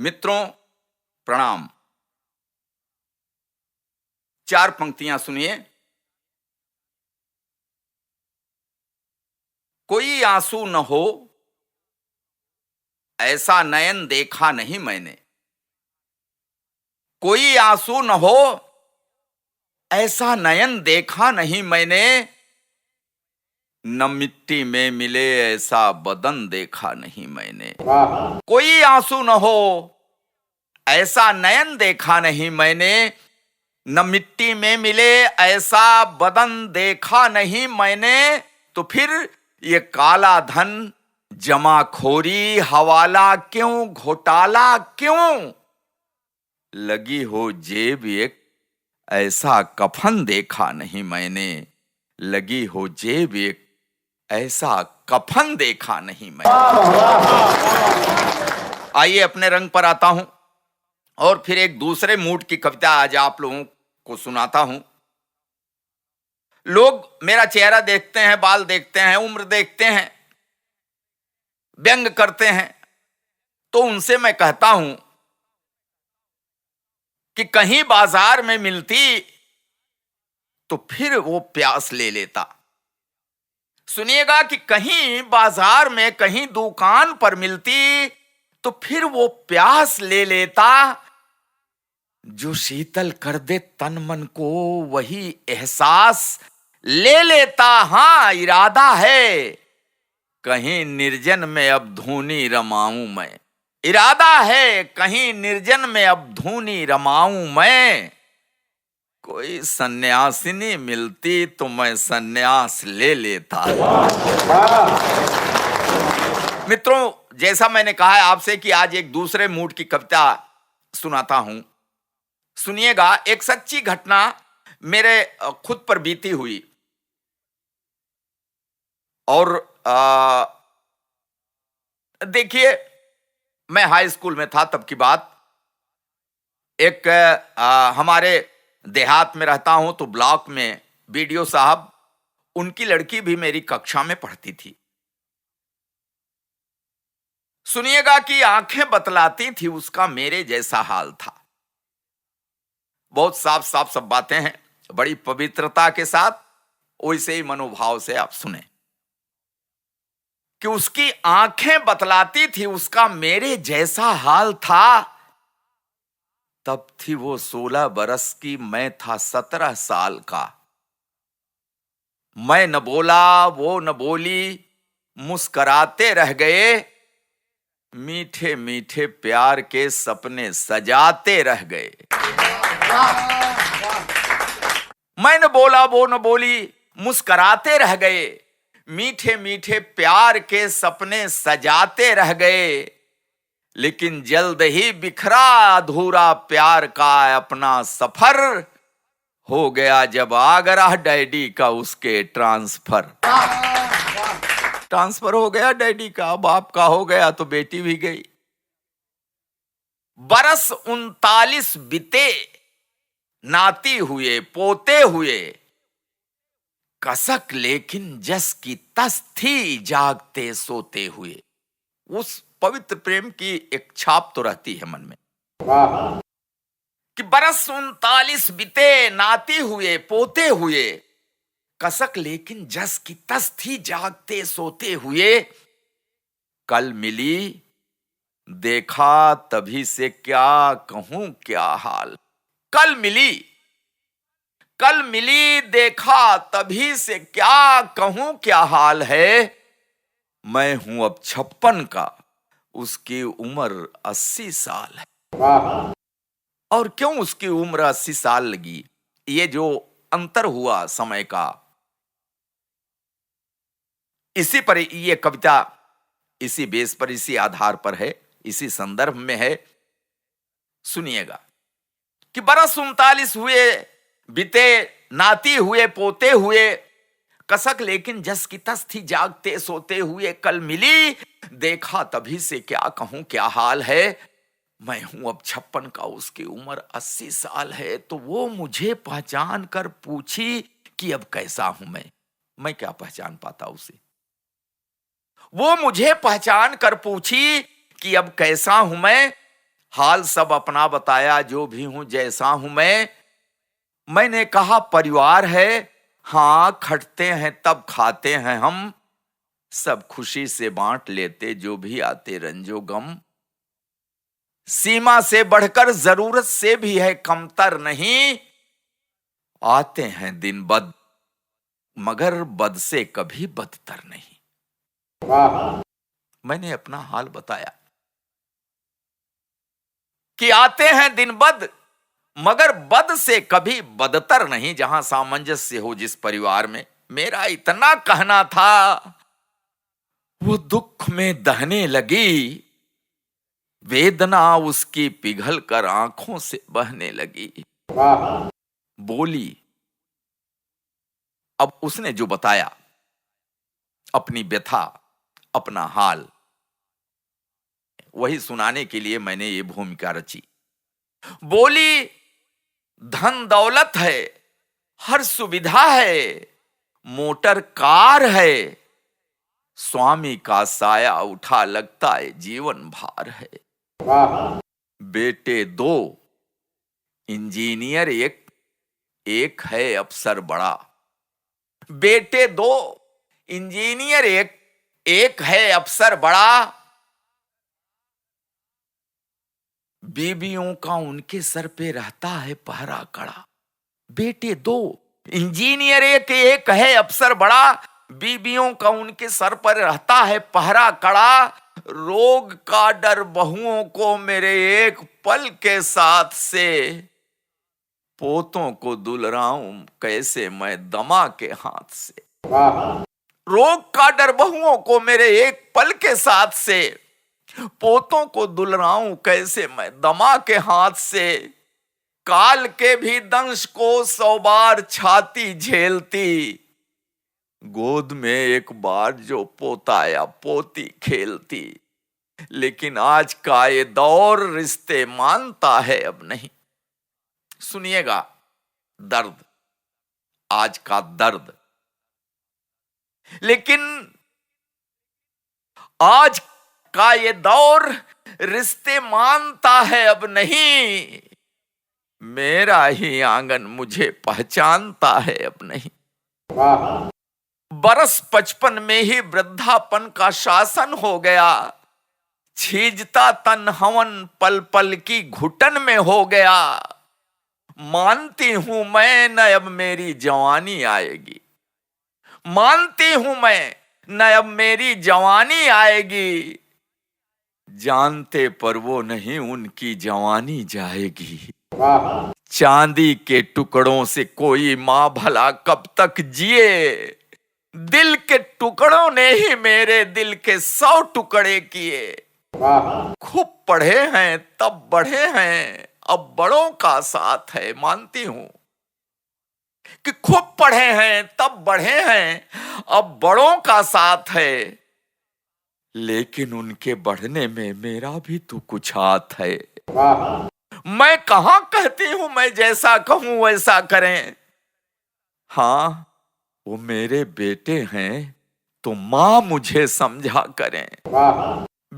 मित्रों प्रणाम। चार पंक्तियां सुनिए। कोई आंसू न हो ऐसा नयन देखा नहीं मैंने। कोई आंसू न हो ऐसा नयन देखा नहीं मैंने। न मिट्टी में मिले ऐसा बदन देखा नहीं मैंने। कोई आंसू न हो ऐसा नयन देखा नहीं मैंने। न मिट्टी में मिले ऐसा बदन देखा नहीं मैंने। तो फिर ये काला धन जमाखोरी हवाला क्यों, घोटाला क्यों? लगी हो जेब एक ऐसा कफन देखा नहीं मैंने। लगी हो जेब एक ऐसा कफन देखा नहीं मैंने। आइए अपने रंग पर आता हूं और फिर एक दूसरे मूड की कविता आज आप लोगों को सुनाता हूं। लोग मेरा चेहरा देखते हैं, बाल देखते हैं, उम्र देखते हैं, व्यंग करते हैं, तो उनसे मैं कहता हूं कि कहीं बाजार में मिलती तो फिर वो प्यास ले लेता। सुनिएगा कि कहीं बाजार में, कहीं दुकान पर मिलती तो फिर वो प्यास ले लेता। जो शीतल कर दे तन मन को वही एहसास ले लेता। हां, इरादा है कहीं निर्जन में अब धूनी रमाऊं मैं। इरादा है कहीं निर्जन में अब धूनी रमाऊं मैं। कोई सन्यासिनी मिलती तो मैं सन्यास ले लेता। मित्रों, जैसा मैंने कहा है आपसे कि आज एक दूसरे मूड की कविता सुनाता हूं। सुनिएगा, एक सच्ची घटना मेरे खुद पर बीती हुई। और देखिए, मैं हाई स्कूल में था तब की बात। एक हमारे देहात में रहता हूं तो ब्लॉक में बीडीओ साहब, उनकी लड़की भी मेरी कक्षा में पढ़ती थी। सुनिएगा कि आंखें बतलाती थी उसका मेरे जैसा हाल था। बहुत साफ साफ सब बातें हैं, बड़ी पवित्रता के साथ, वैसे ही मनोभाव से आप सुने कि उसकी आंखें बतलाती थी उसका मेरे जैसा हाल था। तब थी वो 16 बरस की, मैं था 17 साल का। मैं न बोला, वो न बोली, मुस्कराते रह गए। मीठे मीठे प्यार के सपने सजाते रह गए। मैं न बोला, वो न बोली, मुस्कराते रह गए। मीठे मीठे प्यार के सपने सजाते रह गए। लेकिन जल्द ही बिखरा अधूरा प्यार का अपना सफर। हो गया जब आगरा डैडी का उसके ट्रांसफर। ट्रांसफर हो गया डैडी का, बाप का हो गया तो बेटी भी गई। बरस 39 बीते, नाती हुए, पोते हुए। कसक लेकिन जस की तस थी, जागते सोते हुए। उस पवित्र प्रेम की एक छाप तो रहती है मन में कि बरस 39 बीते, नाती हुए, पोते हुए। कसक लेकिन जस की तस थी, जागते सोते हुए। कल मिली देखा तभी से, क्या कहूं क्या हाल। कल मिली, कल मिली देखा तभी से, क्या कहूं क्या हाल है। मैं हूं अब 56 का, उसकी उम्र 80 साल है। और क्यों उसकी उम्र 80 साल लगी? ये जो अंतर हुआ समय का, इसी पर ये कविता, इसी बेस पर, इसी आधार पर है, इसी संदर्भ में है। सुनिएगा कि बरस 39 हुए बीते, नाती हुए, पोते हुए। कसक लेकिन जस की तस थी, जागते सोते हुए। कल मिली देखा तभी से, क्या कहूं क्या हाल है। मैं हूं अब 56 का, उसकी उम्र 80 साल है। तो वो मुझे पहचान कर पूछी कि अब कैसा हूं मैं क्या पहचान पाता उसे। वो मुझे पहचान कर पूछी कि अब कैसा हूं मैं। हाल सब अपना बताया, जो भी हूं जैसा हूं मैंने कहा परिवार है, हां खटते हैं तब खाते हैं हम, सब खुशी से बांट लेते जो भी आते रंजो गम, सीमा से बढ़कर जरूरत से भी है कमतर नहीं, आते हैं दिन बद मगर बद से कभी बदतर नहीं। मैंने अपना हाल बताया कि आते हैं दिन बद मगर बद से कभी बदतर नहीं। जहां सामंजस्य हो जिस परिवार में, मेरा इतना कहना था, वो दुख में दहने लगी, वेदना उसकी पिघल कर आंखों से बहने लगी। बोली, अब उसने जो बताया अपनी व्यथा, अपना हाल, वही सुनाने के लिए मैंने ये भूमिका रची। बोली, धन दौलत है, हर सुविधा है, मोटर कार है, स्वामी का साया उठा लगता है जीवन भार है। बेटे दो इंजीनियर, एक है अफसर बड़ा। बेटे दो इंजीनियर, एक है अफसर बड़ा, बीबियों का उनके सर पे रहता है पहरा कड़ा। बेटे दो इंजीनियर, एक है अफसर बड़ा, बीबियों का उनके सर पर रहता है पहरा कड़ा, रोग का डर बहुओं को मेरे एक पल के साथ से, पोतों को दुलराऊं कैसे मैं दमा के हाथ से। रोग का डर बहुओं को मेरे एक पल के साथ से, पोतों को दुलराऊं कैसे मैं दमा के हाथ से, काल के भी दंश को 100 बार छाती झेलती, गोद में एक बार जो पोता या पोती खेलती, लेकिन आज का ये दौर रिश्ते मानता है अब नहीं। सुनिएगा दर्द, आज का दर्द, लेकिन आज का ये दौर रिश्ते मानता है अब नहीं, मेरा ही आंगन मुझे पहचानता है अब नहीं। बरस 55 में ही वृद्धापन का शासन हो गया, छीजता तन हवन पल पल की घुटन में हो गया, मानती हूं मैं न अब मेरी जवानी आएगी, मानती हूं मैं न अब मेरी जवानी आएगी, जानते पर वो नहीं उनकी जवानी जाएगी। चांदी के टुकड़ों से कोई मां भला कब तक जिए, दिल के टुकड़ों ने ही मेरे दिल के 100 टुकड़े किए। खूब पढ़े हैं तब बढ़े हैं, अब बड़ों का साथ है, मानती हूं कि खूब पढ़े हैं तब बढ़े हैं, अब बड़ों का साथ है, लेकिन उनके बढ़ने में मेरा भी तो कुछ हाथ है। मैं कहां कहती हूं मैं जैसा कहूं वैसा करें, हां वो मेरे बेटे हैं तो मां मुझे समझा करें।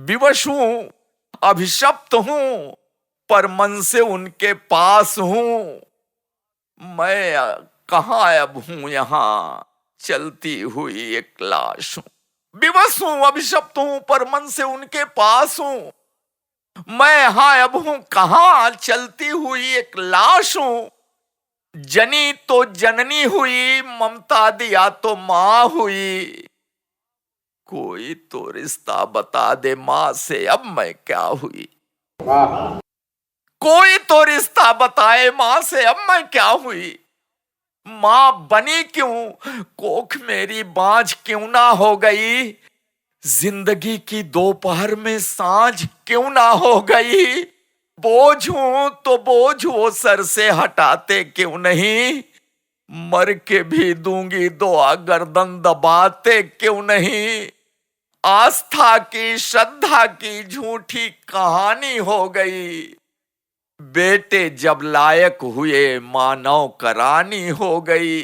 विवश हूं, अभिशप्त हूं, पर मन से उनके पास हूं, मैं कहां अब हूं यहां चलती हुई एक लाश हूं। विवश हूं, अभिशप्त हूं, पर मन से उनके पास हूं, मैं यहां अब हूं कहां चलती हुई एक लाश हूं। जनी तो जननी हुई, ममता दिया तो मां हुई, कोई तो रिश्ता बता दे मां से अब मैं क्या हुई। कोई तो रिश्ता बताए मां से अब मैं क्या हुई। मां बनी क्यों, कोख मेरी बांझ क्यों ना हो गई, जिंदगी की दोपहर में सांझ क्यों ना हो गई। बोझ हूं तो बोझ वो सर से हटाते क्यों नहीं, मर के भी दूंगी दुआ गर्दन दबाते क्यों नहीं। आस्था की श्रद्धा की झूठी कहानी हो गई, बेटे जब लायक हुए मानव करानी हो गई।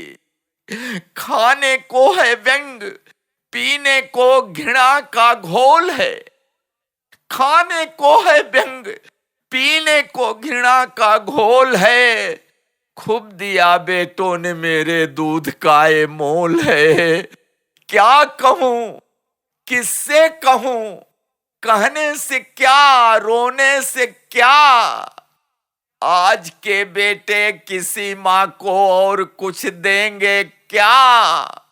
खाने को है व्यंग, पीने को घृणा का घोल है, खाने को है व्यंग, पीने को घृणा का घोल है, खूब दिया बेटों ने मेरे दूध का ये मोल है। क्या कहूं, किससे कहूं, कहने से क्या, रोने से क्या, आज के बेटे किसी माँ को और कुछ देंगे क्या।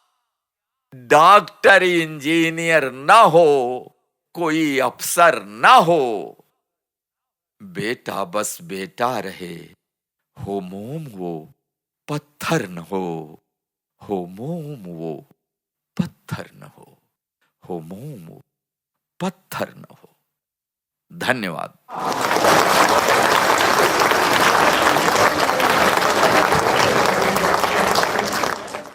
डॉक्टर इंजीनियर न हो, कोई अफसर न हो, बेटा बस बेटा रहे, हो मोम वो पत्थर न हो मोम वो पत्थर न हो मोम वो पत्थर न हो। धन्यवाद।